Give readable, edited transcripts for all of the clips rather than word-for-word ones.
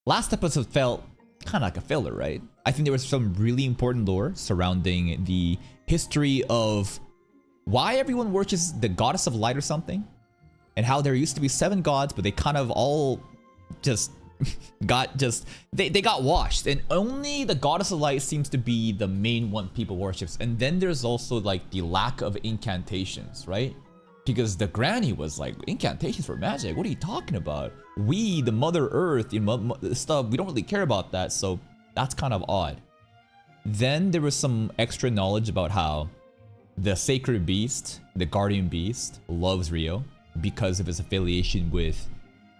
Last episode felt kind of like a filler, right? I think there was some really important lore surrounding the history of why everyone worships the goddess of light or something, and how there used to be 7 gods, but they kind of all just they got washed, and only the goddess of light seems to be the main one people worships. And then there's also like the lack of incantations, right? Because the granny was like, incantations for magic, what are you talking about? We, the Mother Earth, you know, stuff, we don't really care about that. So that's kind of odd. Then there was some extra knowledge about how the sacred beast, the guardian beast, loves Rio because of his affiliation with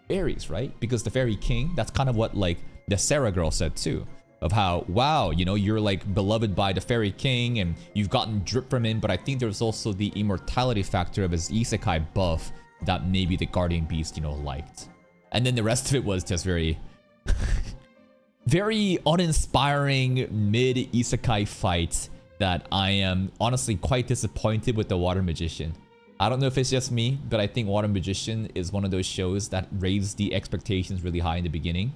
fairies, right? Because the fairy king, that's kind of what like the Sarah girl said too, of how, wow, you know, you're like beloved by the fairy king and you've gotten drip from him. But I think there's also the immortality factor of his isekai buff that maybe the guardian beast, you know, liked. And then the rest of it was just very very uninspiring mid isekai fight that I am honestly quite disappointed with the Water Magician. I don't know if it's just me, but I think Water Magician is one of those shows that raised the expectations really high in the beginning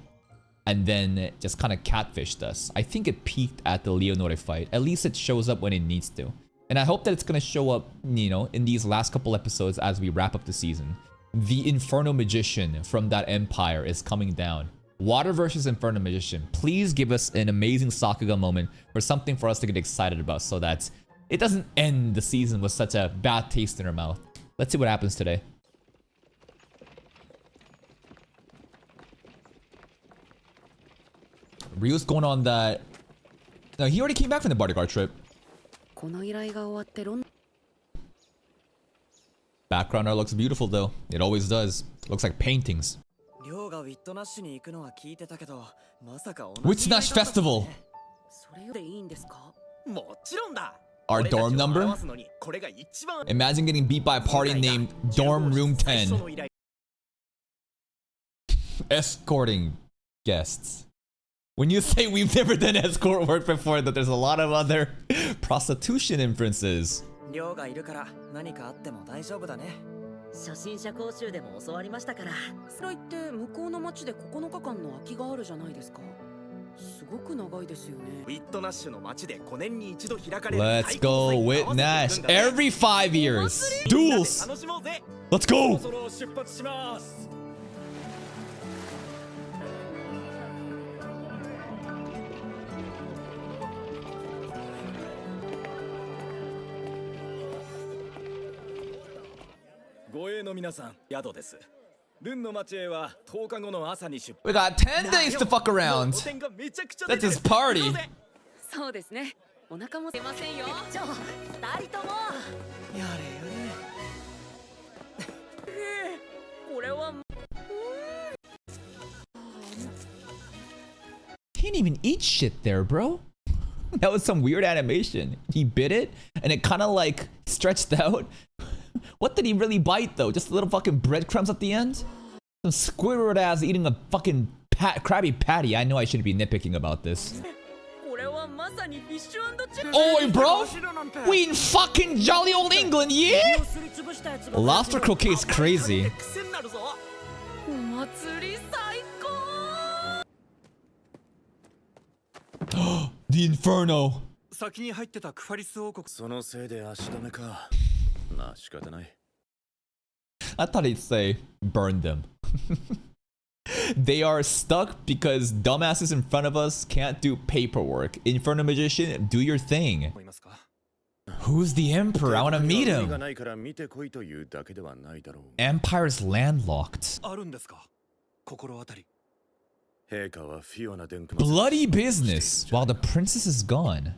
and then just kind of catfished us. I think it peaked at the Leonore fight. At least it shows up when it needs to. And I hope that it's going to show up, you know, in these last couple episodes as we wrap up the season. The Inferno Magician from that empire is coming down. Water versus Inferno Magician. Please give us an amazing Sakuga moment or something for us to get excited about so that it doesn't end the season with such a bad taste in our mouth. Let's see what happens today. Ryu's going on that... No, he already came back from the bodyguard trip. Background art looks beautiful though. It always does. Looks like paintings. Witnash Festival! Our dorm number? Imagine getting beat by a party named Dorm Room 10. Escorting guests. When you say we've never done escort work before, that there's a lot of other prostitution inferences. Let's go, Witnash. Every 5 years. Duels. Let's go. We got 10 days to fuck around. That's his party. He didn't even eat shit there, bro. That was some weird animation. He bit it and it kind of like stretched out. What did he really bite though? Just a little fucking breadcrumbs at the end? Some Squidward ass eating a fucking Krabby Patty. I know I shouldn't be nitpicking about this. Oi, bro! We in fucking jolly old England, yeah? Lobster croquet is crazy. The Inferno. I thought he'd say, burn them. They are stuck because dumbasses in front of us can't do paperwork. Inferno Magician, do your thing. Who's the Emperor? I want to meet him. Empire's landlocked. Bloody business while the princess is gone.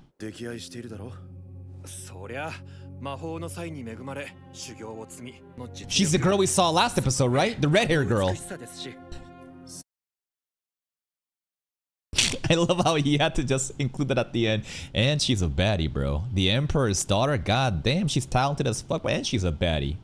She's the girl we saw last episode, right? The red-haired girl. I love how he had to just include that at the end. And she's a baddie, bro. The Emperor's daughter, god damn, she's talented as fuck, and she's a baddie.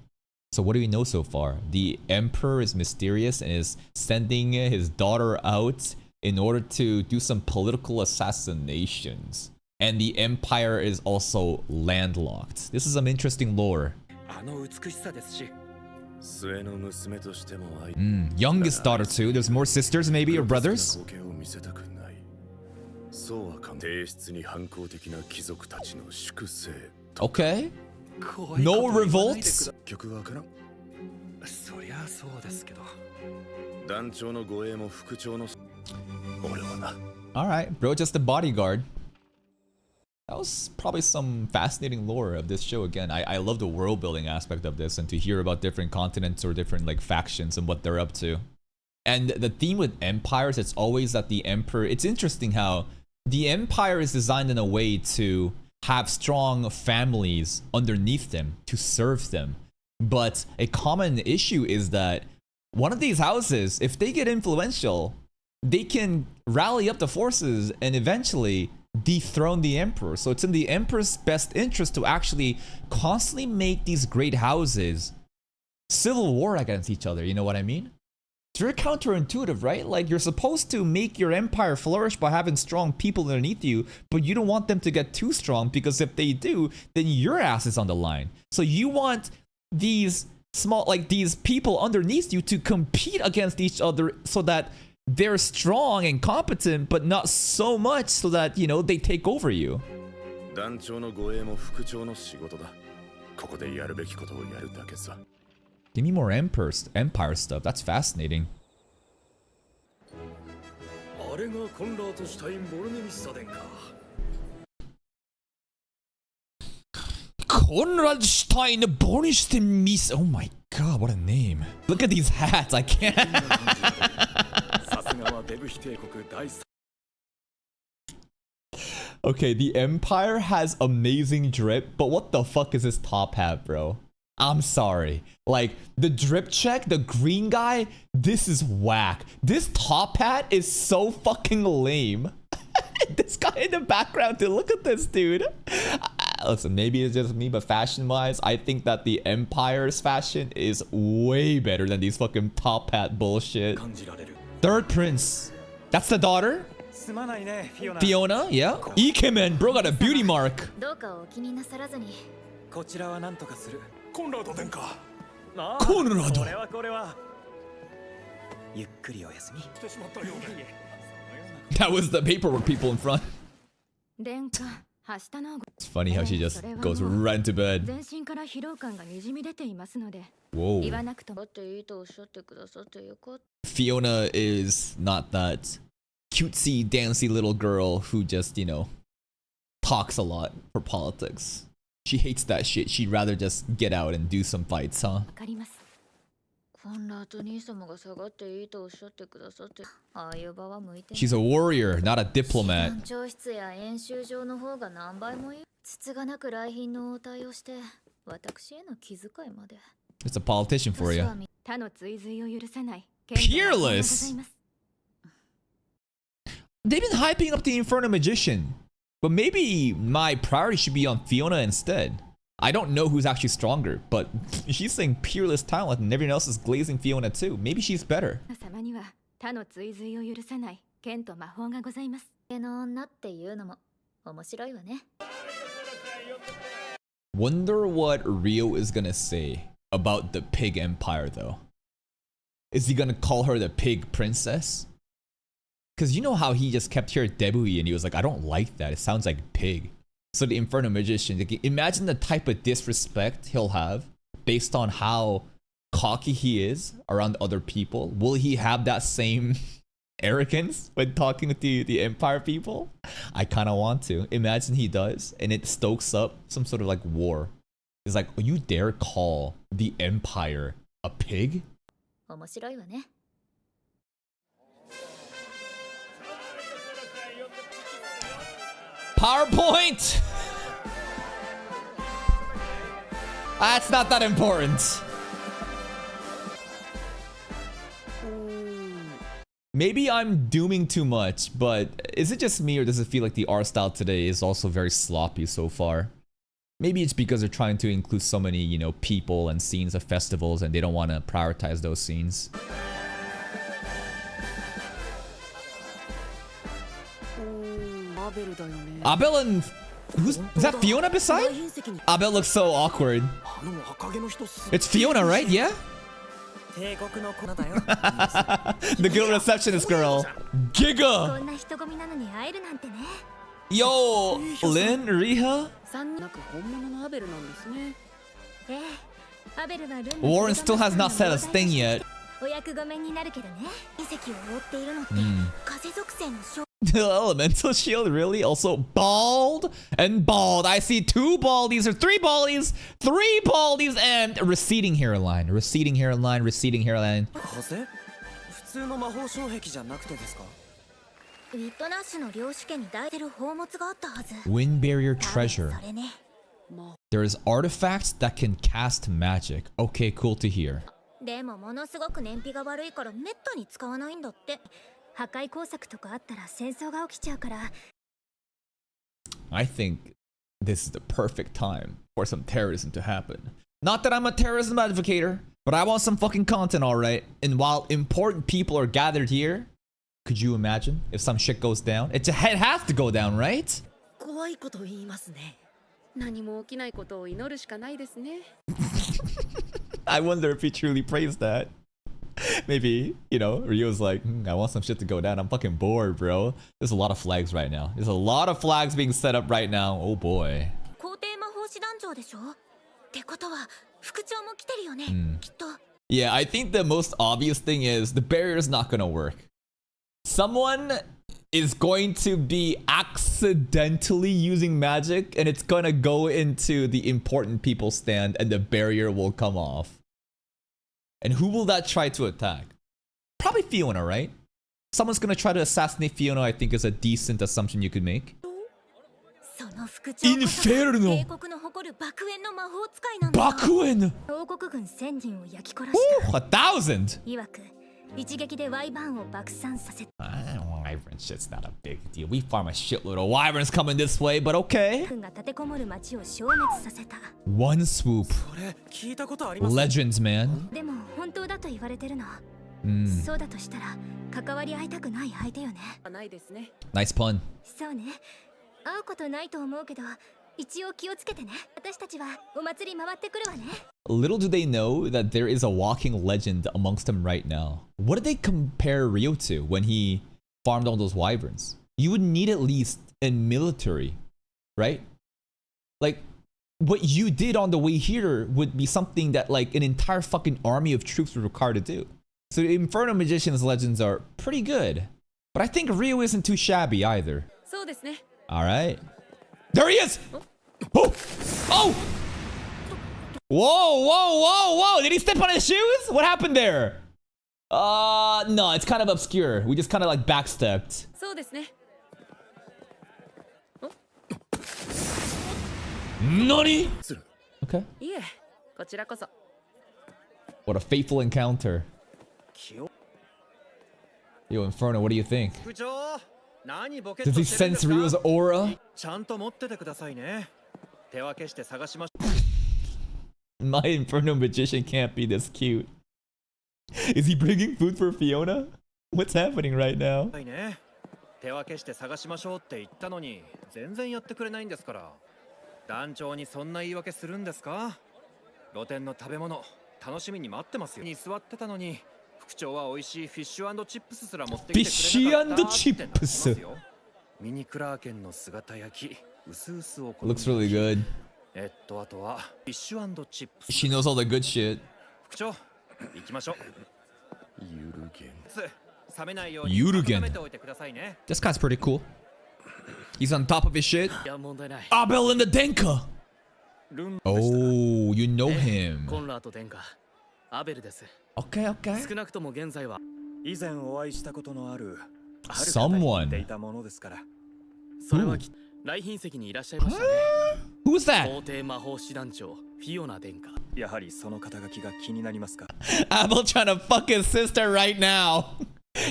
So what do we know so far? The Emperor is mysterious and is sending his daughter out in order to do some political assassinations. And the Empire is also landlocked. This is some interesting lore. Youngest daughter too. There's more sisters maybe or brothers? 見せたくない。そうはかん提出に反抗的な貴族たちの粛清。Okay. No revolts? 曲わからん。そりゃそうですけど。団長の護衛も副長の俺はな。Alright, bro, just a bodyguard. That was probably some fascinating lore of this show again. I love the world building aspect of this and to hear about different continents or different like factions and what they're up to. And the theme with empires, it's always that the emperor, it's interesting how the empire is designed in a way to have strong families underneath them to serve them. But a common issue is that one of these houses, if they get influential, they can rally up the forces and eventually dethrone the emperor. So it's in the emperor's best interest to actually constantly make these great houses civil war against each other. You know what I mean? It's very counterintuitive, right? Like, you're supposed to make your empire flourish by having strong people underneath you, but you don't want them to get too strong, because if they do, then your ass is on the line. So you want these small, like these people underneath you to compete against each other so that they're strong and competent, but not so much so that, you know, they take over you. Give me more empire stuff. That's fascinating. Konradstein Bornstein. Oh my god, what a name. Look at these hats. I can't. Okay, the Empire has amazing drip, but what the fuck is this top hat, bro? I'm sorry. Like, the drip check, the green guy, this is whack. This top hat is so fucking lame. This guy in the background, dude, look at this, dude. Listen, maybe it's just me, but fashion-wise, I think that the Empire's fashion is way better than these fucking top hat bullshit. Third prince. That's the daughter? Fiona, yeah. Ikemen, bro got a beauty mark. Conrado. That was the paperwork people in front. It's funny how she just goes right into bed. Whoa. Fiona is not that cutesy, dancy little girl who just, you know, talks a lot for politics. She hates that shit. She'd rather just get out and do some fights, huh? She's a warrior, not a diplomat. It's a politician for you. Peerless! They've been hyping up the Inferno Magician, but maybe my priority should be on Fiona instead. I don't know who's actually stronger, but she's saying peerless talent and everyone else is glazing Fiona too. Maybe she's better. Wonder what Rio is gonna say about the pig empire though. Is he gonna call her the pig princess? Because you know how he just kept her Debui and he was like, I don't like that. It sounds like pig. So the Inferno Magician, like, imagine the type of disrespect he'll have based on how cocky he is around other people. Will he have that same arrogance when talking with the Empire people? I kind of want to. Imagine he does, and it stokes up some sort of like war. It's like, you dare call the Empire a pig? PowerPoint! That's not that important. Maybe I'm dooming too much, but is it just me or does it feel like the art style today is also very sloppy so far? Maybe it's because they're trying to include so many, you know, people and scenes of festivals and they don't want to prioritize those scenes. Abel and... is that Fiona beside? Abel looks so awkward. It's Fiona, right? Yeah? The good receptionist girl. Giga! こんな人混みなのに会えるなんてね。 Yo, Lin, Riha? 本物のアベルなんですね。ええ、アベルはルンの Warren still has not said a thing yet. お役御免になるけどね。隕石を覆っているのって、風属性の小 The elemental shield, really? Also bald and bald. I see 2 baldies or 3 baldies, 3 baldies, and receding hairline, receding hairline, receding hairline. 風？普通の魔法障壁じゃなくてですか？ウィットナッシュの領主家に抱いてる宝物があったはず。 Wind barrier 多分 treasure. それね。 There's artifacts that can cast magic. Okay, cool to hear. でもものすごく燃費が悪いからめったに使わないんだって。破壊工作とかあったら戦争が起きちゃうから。 I think this is the perfect time for some terrorism to happen. Not that I'm a terrorism advocator, but I want some fucking content, alright? And while important people are gathered here, could you imagine if some shit goes down? It has to go down, right? 怖いこと言いますね。何も起きないことを祈るしかないですね。I wonder if he truly prays that. Maybe, you know, Ryo's like, I want some shit to go down. I'm fucking bored, bro. There's a lot of flags right now. There's a lot of flags being set up right now. Oh boy. 皇帝魔法師団長でしょ？ってことは副長も来てるよね。きっと。 Yeah, I think the most obvious thing is the barrier is not gonna work. Someone is going to be accidentally using magic and it's gonna go into the important people stand and the barrier will come off. And who will that try to attack? Probably Fiona, right? Someone's gonna try to assassinate Fiona, I think is a decent assumption you could make. その副長こそ Inferno 帝国の誇る爆炎の魔法使いなんだ。 Bakuen! 王国軍1000人を焼き殺した。 1,000! 曰く一撃でワイバーンを爆散させた。 Wyvern shit's not a big deal. We farm a shitload of wyverns coming this way, but okay. 軍が立てこもる町を消滅させた。 One swoop. これ聞いたことあります。 Legends, man. でも本当だと言われてるの。そうだとしたら関わり合いたくない相手よね。ないですね。 Nice pun. そうね。会うことないと思うけど、一応気をつけてね。私たちはお祭り回ってくるわね。 Little do they know that there is a walking legend amongst them right now. What did they compare Ryo to when he farmed all those wyverns? You would need at least in military, right? Like, what you did on the way here would be something that like an entire fucking army of troops would require to do. So the Inferno Magician's legends are pretty good. But I think Ryo isn't too shabby either. そうですね。 Alright. There he is! Oh! Oh! Whoa, whoa, whoa, whoa! Did he step on his shoes? What happened there? No, it's kind of obscure. We just kind of like backstepped. そうですね。 Nani? Okay. いえ、こちらこそ。 What a fateful encounter. Yo, Inferno, what do you think? 副長、何ボケっ Does と he してるんで sense すか？ Ryo's aura? ちゃんと持っててくださいね。手分けして探しまし My Inferno Magician can't be this cute. Is he bringing food for Fiona? What's happening right now? ょうね。手分けして探しましょうって言ったのに全然やってくれないんですから。団長にそんな言い訳するんですか？露店の食べ物楽しみに待ってますよ。に座ってたのに副長は美味しいフィッシュチップスすら持ってきてくれなかったってなってますよ。ミニクラーケンの姿焼き薄々を Looks really good. あとはフィッシュチップス。 She knows all the good shit. 副長、行きましょう。ゆるげん。冷めないように Yurugen. 温めておいてくださいね。 This guy's pretty cool. He's on top of his shit. いや、問題ない。 Abel and the Denka. ルン Oh, you know him. コンラーと殿下、アベルです。 Okay, okay. 少なくとも現在は。以前お会いしたことのある Someone. ていたものですから。それは来賓席にいらっしゃいましたね。 Who's that? 皇帝魔法師団長、フィオナ殿下。やはりその肩書きが気になりますか。 Abel trying to fuck his sister right now.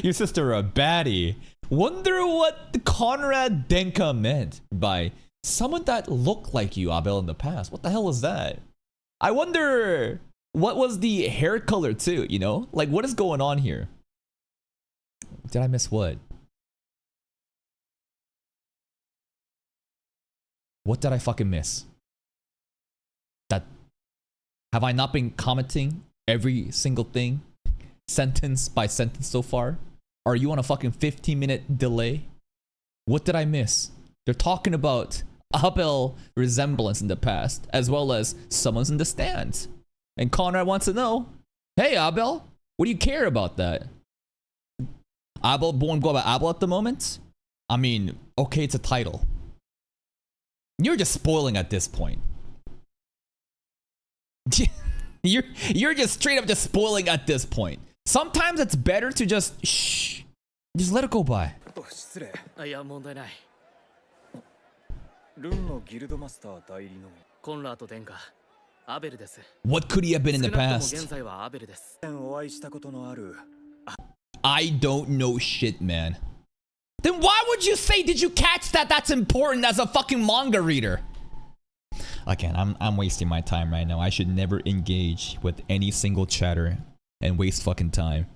Your sister a baddie. Wonder what Conrad Denka meant by someone that looked like you, Abel, in the past. What the hell was that? I wonder what was the hair color too, you know? Like, what is going on here? Did I miss what? What did I fucking miss? That have I not been commenting every single thing sentence by sentence so far? Are you on a fucking 15-minute delay? What did I miss? They're talking about Abel resemblance in the past, as well as someone's in the stands. And Conrad wants to know, hey Abel, what do you care about that? Abel, born go about Abel at the moment? I mean, okay, it's a title. You're just spoiling at this point. You're just straight up just spoiling at this point. Sometimes it's better to just shh. Just let it go by. いや問題ない。ルンのギルドマスター代理のコンラード殿下、アベルです。 What could he have been in the 少なくとも past? 現在はアベルです。お会いしたことのある I don't know shit, man. Then why would you say, did you catch that? That's important as a fucking manga reader. Again, I'm wasting my time right now. I should never engage with any single chatter and waste fucking time.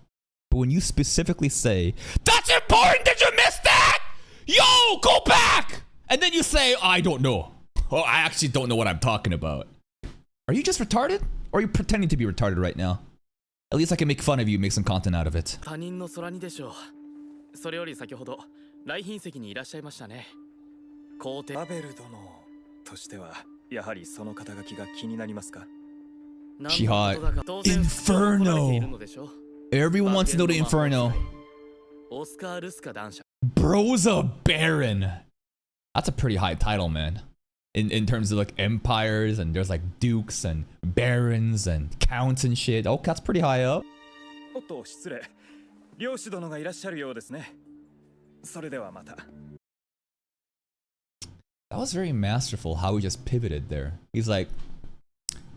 But when you specifically say, that's important, did you miss that? Yo, go back! And then you say, I don't know. Oh, I actually don't know what I'm talking about. Are you just retarded? Or are you pretending to be retarded right now? At least I can make fun of you, make some content out of it. 他人の空にでしょう。それより先ほど来賓席にいらっしゃいましたね。皇帝アベル殿としてはやはりその肩書きが気になりますか Jihad. Inferno. Everyone wants to know the Inferno. オスカー・ルスカ男爵。 Bro's a Baron. That's a pretty high title, man. In terms of like empires, and there's like dukes and barons and counts and shit. Oh, that's pretty high up. おっと失礼領主殿がいらっしゃるようですねそれではまた That was very masterful how he just pivoted there. He's like,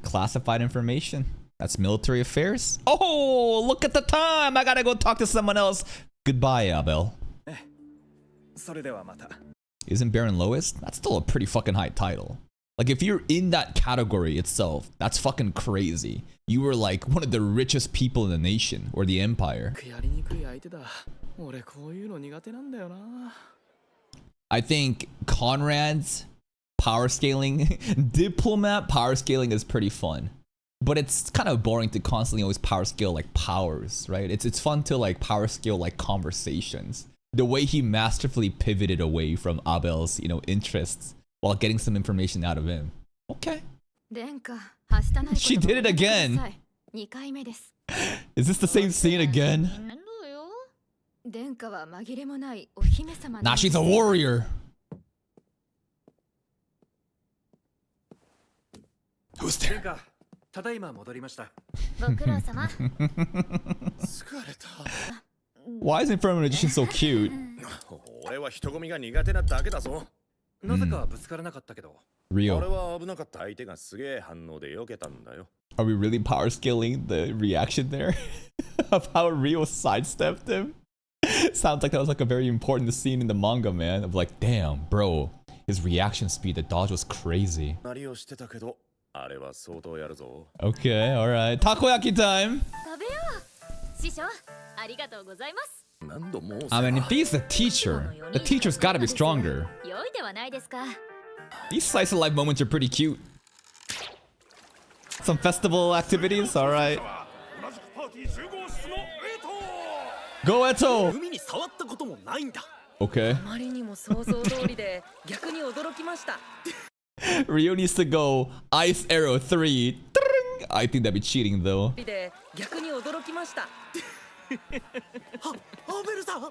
classified information. That's military affairs. Oh, look at the time. I gotta go talk to someone else. Goodbye, Abel. それではまた Isn't Baron lowest? That's still a pretty fucking high title. Like, if you're in that category itself, that's fucking crazy. You were like one of the richest people in the nation or the empire. やりにくい相手だ。俺こういうの苦手なんだよな。 I think Conrad's power scaling, diplomat power scaling is pretty fun. But it's kind of boring to constantly always power scale like powers, right? It's fun to like power scale like conversations. The way he masterfully pivoted away from Abel's, you know, interests while getting some information out of him. Okay. She did it again. 2回目です。 Is this the same scene again? 殿下は紛れもないお姫様。 Nah, she's a warrior. Who's there? 殿下ただいま戻りましたご苦労様。疲れた Why is Infernal Magician so cute? 俺は人混みが苦手なだけだぞなぜかぶつからなかったけど Rio. 俺は危なかった相手がすげえ反応で避けたんだよ Are we really power scaling the reaction there? Of how Rio sidestepped him? Sounds like that was like a very important scene in the manga, man. Of like, damn, bro. His reaction speed, the dodge was crazy. なりをしてたけどあれは相当やるぞ Okay, alright. Takoyaki time! 食べよう。師匠、ありがとうございます。何度も I mean, if he's the teacher's gotta be stronger. 良いではないですか。 These slice of life moments are pretty cute. Some festival activities, alright. Go Eto! 海に触ったこともないんだ。 Okay. あまりにも想像通りで逆に驚きました。 Rio needs to go Ice Arrow 3. I think that'd be cheating though. で逆に驚きました。アベルさん。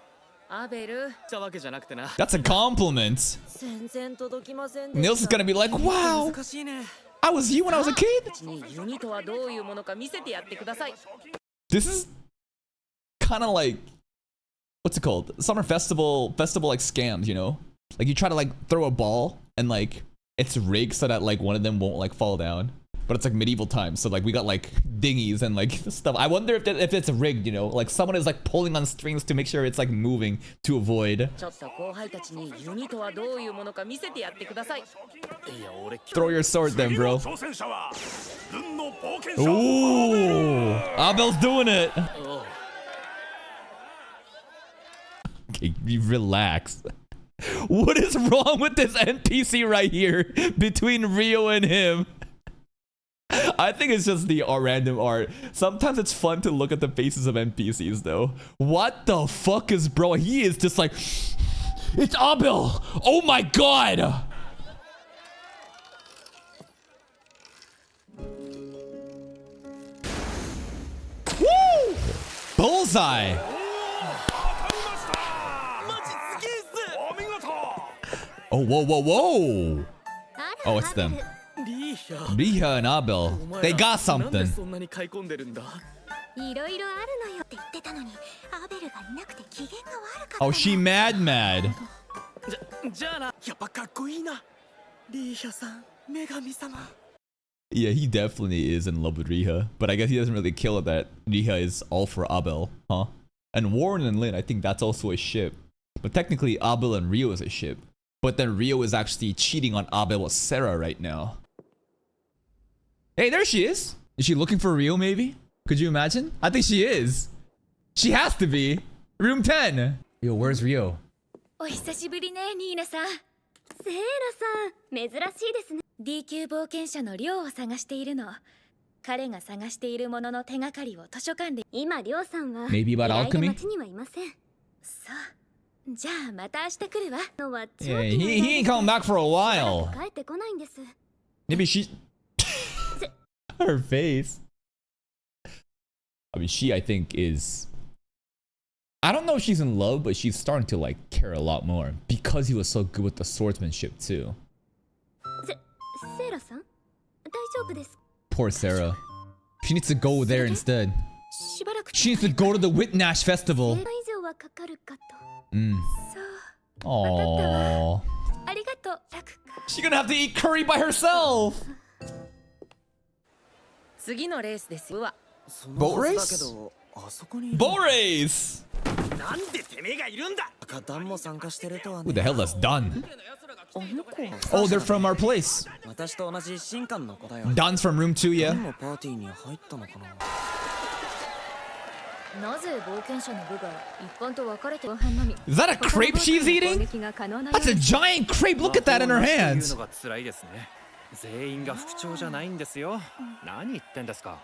アベル。したわけじゃなくてな。 That's a compliment. 全然届きませんで Nils し is た。 gonna be like, wow, 難しいね。 I was you when I was a kid. にユニとはどういうものか見せてやってください。 This is kind of like, what's it called? Summer festival like scams, you know? Like you try to like throw a ball and like it's rigged so that like one of them won't like fall down. But it's like medieval times, so like we got like dinghies and like stuff. I wonder if it's rigged, you know? Like someone is like pulling on strings to make sure it's like moving to avoid. ちょっと後輩たちにユニとはどういうものか見せてやってください。いや俺。 Throw your sword then, bro. 挑戦者は軍の冒険者 Ooh, Abel's doing it. おう Okay, you relax. What is wrong with this NPC right here between Rio and him? I think it's just the random art. Sometimes it's fun to look at the faces of NPCs though. What the fuck is bro? He is just like, it's Abel. Oh my god. Woo! Bullseye. Oh, whoa, whoa, whoa. Oh, it's them. Riha and Abel. They got something. いろいろあるのよって言ってたのに、アベルがいなくて機嫌が悪かった。 Oh, she mad. じゃあな、やっぱかっこいいな。リーヒャさん、女神様。 Yeah, he definitely is in love with Riha, but I guess he doesn't really kill it that Riha is all for Abel, huh? And Warren and Lynn, I think that's also a ship. But technically, Abel and Rio is a ship. But then Rio is actually cheating on Abel with Sarah right now. Hey, there she is. Is she looking for Rio, maybe? Could you imagine? I think she is. She has to be. Room 10. Yo, where's Rio? お久しぶりね、ニーナさん。セーラさん、珍しいですね。D 級冒険者のリョウを探しているの。彼が探しているものの手がかりを図書館で。今、リョウさんは Maybe about alchemy? 町にはいません。そう。じゃあ、また明日来るわ。Yeah, he ain't coming back for a while. 帰ってこないんです。Maybe she... Her face. I mean, she, I think, is... I don't know if she's in love, but she's starting to, like, care a lot more. Because he was so good with the swordsmanship, too. セーラさん、大丈夫です。 Poor Sarah. She needs to go there instead. She needs to go to the Whitnash Festival. Aww. She's gonna have to eat curry by herself. 次のレースですわ。 Boat race? Boat race! なんでてめえがいるんだ。ダンも参加してるとは Who the hell is Dun? あの子は Oh, they're from our place. 私と同じ新館の子だよ。 Dun's from room 2, ダ yeah? ンもパーティーに入ったのかな。なぜ冒険者の部が一般と分かれてるのに Is that a crepe she's eating? That's a giant crepe. Look at that in her hands. のが辛いですね。全員が副長じゃないんですよ。何言ってんですか。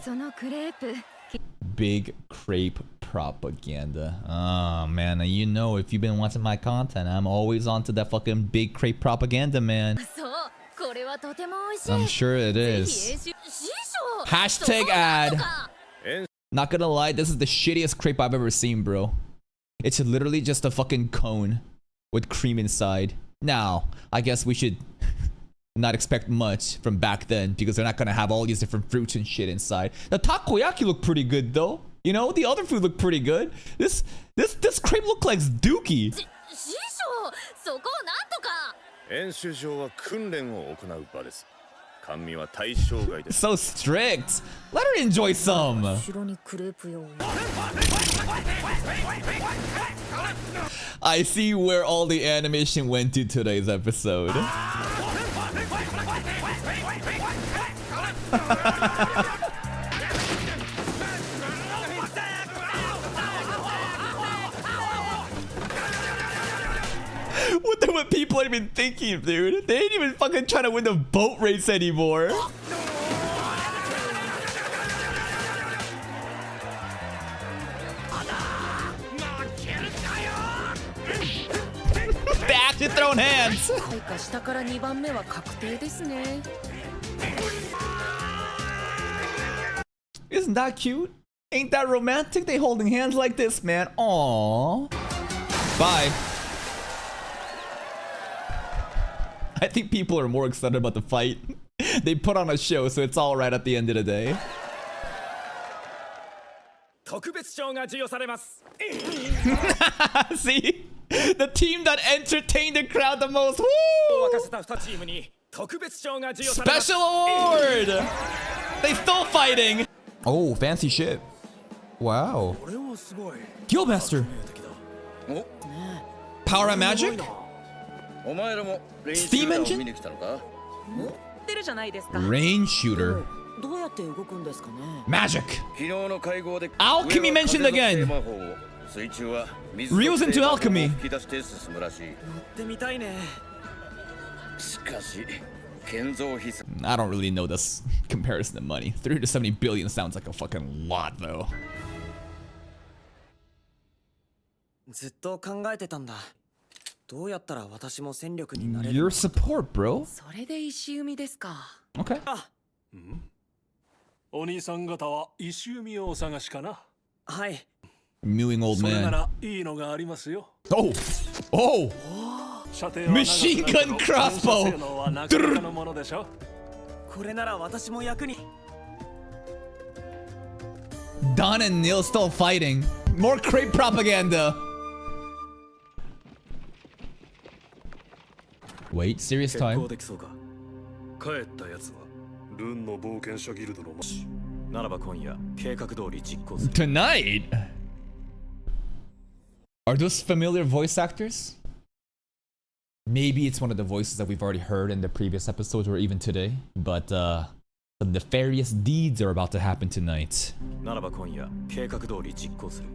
そのクレープ Big crepe propaganda. Oh, man. You know, if you've been watching my content, I'm always onto that fucking big crepe propaganda, man. そうこれはとても美味しい I'm sure it is. Hashtag ad. Not gonna lie, this is the shittiest crepe I've ever seen, bro. It's literally just a fucking cone with cream inside. Now, I guess we should not expect much from back then because they're not gonna have all these different fruits and shit inside. The takoyaki looked pretty good though. You know, the other food looked pretty good. This crepe looked like dookie. 師匠そこをなんとか演習場は訓練を行う場です。甘味は対象外です。 So strict. Let her enjoy some. 後ろにクレープよ I see where all the animation went to today's episode. What people are even thinking, dude? They ain't even fucking trying to win the boat race anymore. They actually throwing hands. 下から2番目は確定ですね。 Isn't that cute? Ain't that romantic? They holding hands like this, man. Aww. Bye. I think people are more excited about the fight. They put on a show, so it's all right at the end of the day. 特別賞が授与されます。 See? The team that entertained the crowd the most. Woo! 沸かせた2チームに特別賞が授与されます。 Special award! They still fighting. Oh, fancy shit. Wow. これはすごい。 Guildmaster. Power and magic? お前らも練習 Steam を engine? 見に来たのか。持ってるじゃないですか。 Range shooter. どうやって動くんですかね。 Magic. 昨日の会合で Alchemy mentioned again. Rio's into alchemy. 吹き出して進むらしい。乗ってみたいね。しかし I don't really know this comparison to money. 370 billion sounds like a fucking lot though. ずっと考えてたんだ。どうやったら私も戦力になれる Your support, bro. それで石海ですか。 Okay. お兄さん方は石海をお探しかな。はい。 Mewing old それな man. らいいのがありますよ。 Oh! Oh! 射程は長くないけ Machine ど gun crossbow 反射性能はなかなかのものでしょ。これなら私も役に。 Don and Neil still fighting. More crepe propaganda. Wait, serious 結 time. 構できそうか。帰ったやつはルンの冒険者ギルドのならば今夜計画通り実行する。 Tonight? Are those familiar voice actors? Maybe it's one of the voices that we've already heard in the previous episodes or even today. But some nefarious deeds are about to happen tonight. ならば今夜計画通り実行する。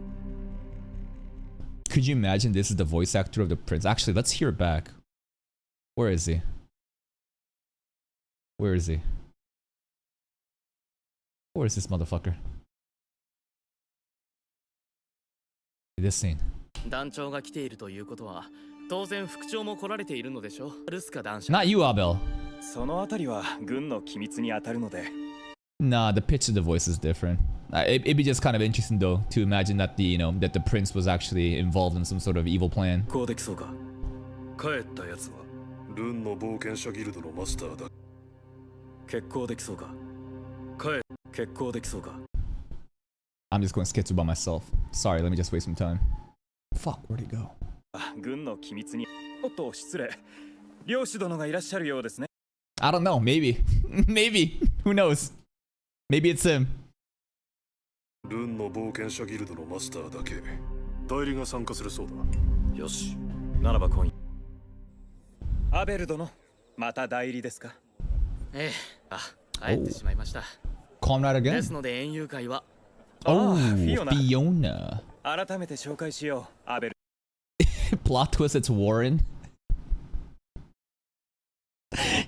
Could you imagine this is the voice actor of the prince? Actually, let's hear it back. Where is he? Where is he? Where is this motherfucker? This scene. 団長が来ているということは当然副長も来られているのでしょ。ルスカ団長。 Not you, Abel. そのあたりは軍の機密に当たるので。 Nah, the pitch of the voice is different. It'd be just kind of interesting though to imagine that that the prince was actually involved in some sort of evil plan. こうできそうか。帰ったやつはルンの冒険者ギルドのマスターだ。結構できそうか。結構できそうか。 I'm just going sketchy by myself. Sorry, let me just waste some time. Fuck, where'd he go? 軍の機密に。おっと失礼。領主殿がいらっしゃるようですね。 I don't know, maybe. Maybe. Who knows? Maybe it's him. ルンの冒険者ギルドのマスターだけ代理が参加するそうだ。よし。ならば今夜。アベル殿、また代理ですか。ええ、あ、帰ってしまいました。 Conrad で again? すので園遊会は Oh, フィオナ。 Fiona. 改めて紹介しよう、アベル。 Plot twist, it's Warren.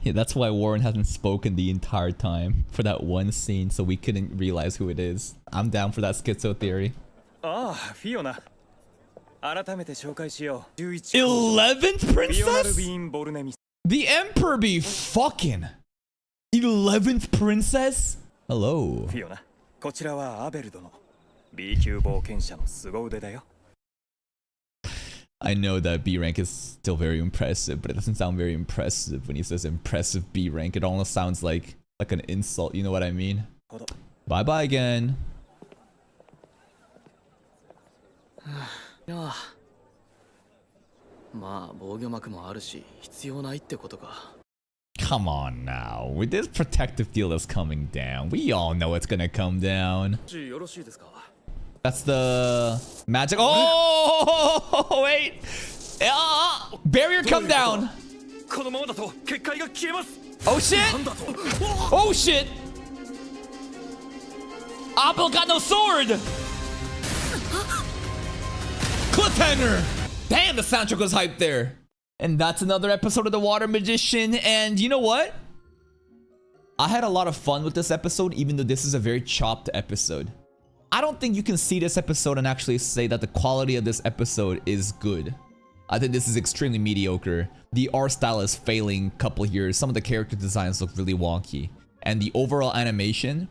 Yeah, that's why Warren hasn't spoken the entire time for that one scene, so we couldn't realize who it is. I'm down for that schizo theory. ああ、フィオナ。改めて紹介しよう。11 11th フィオナル princess? ビーン・ボルネミス。 The Emperor be fucking 11th princess? Hello. フィオナ、こちらはアベル殿。B 級冒険者の凄腕だよ。 I know that B rank is still very impressive, but it doesn't sound very impressive when he says impressive B rank. It almost sounds like an insult, you know what I mean? Bye bye again. いやまあ防御膜もあるし必要ないってことか。 Come on now. With this protective deal that's coming down, we all know it's gonna come down. よろしいですか。 That's the magic. Oh, wait. Barrier come down. このままだと結界が消えます。 Oh shit. Oh shit. Abel got no sword. Cliffhanger. Damn, the soundtrack was hyped there. And that's another episode of The Water Magician. And you know what? I had a lot of fun with this episode, even though this is a very chopped episode. I don't think you can see this episode and actually say that the quality of this episode is good. I think this is extremely mediocre. The art style is failing a couple here. Some of the character designs look really wonky. And the overall animation,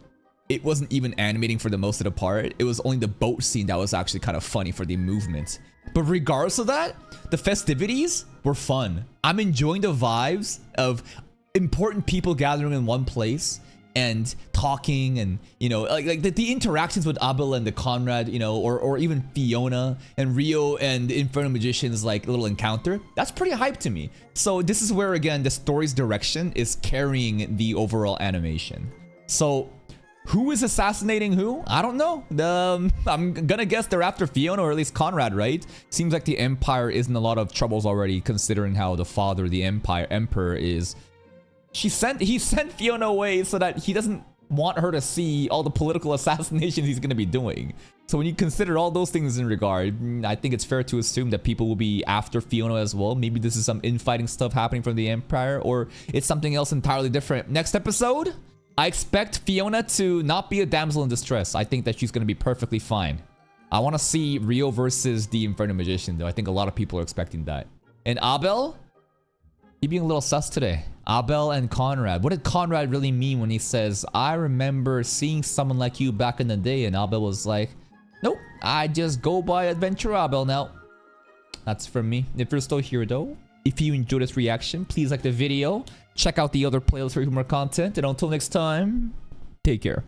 it wasn't even animating for the most of the part. It was only the boat scene that was actually kind of funny for the movement. But regardless of that, the festivities were fun. I'm enjoying the vibes of important people gathering in one place and talking, and you know, like the interactions with Abel and the Conrad, you know, or even Fiona and Rio and the Inferno Magician's like little encounter. That's pretty hype to me. So this is where again the story's direction is carrying the overall animation. So who is assassinating who? I don't know. I'm gonna guess they're after Fiona, or at least Conrad, right? Seems like the Empire is in a lot of troubles already, considering how the father, the Emperor, is. He sent Fiona away so that he doesn't want her to see all the political assassinations he's gonna be doing. So when you consider all those things in regard, I think it's fair to assume that people will be after Fiona as well. Maybe this is some infighting stuff happening from the Empire, or it's something else entirely different. Next episode, I expect Fiona to not be a damsel in distress. I think that she's gonna be perfectly fine. I want to see Rio versus the Inferno Magician, though. I think a lot of people are expecting that. And Abel? He being a little sus today. Abel and Conrad. What did Conrad really mean when he says, I remember seeing someone like you back in the day? And Abel was like, nope, I just go by Adventure Abel now. That's from me. If you're still here, though, if you enjoyed this reaction, please like the video. Check out the other playlists for more content. And until next time, take care.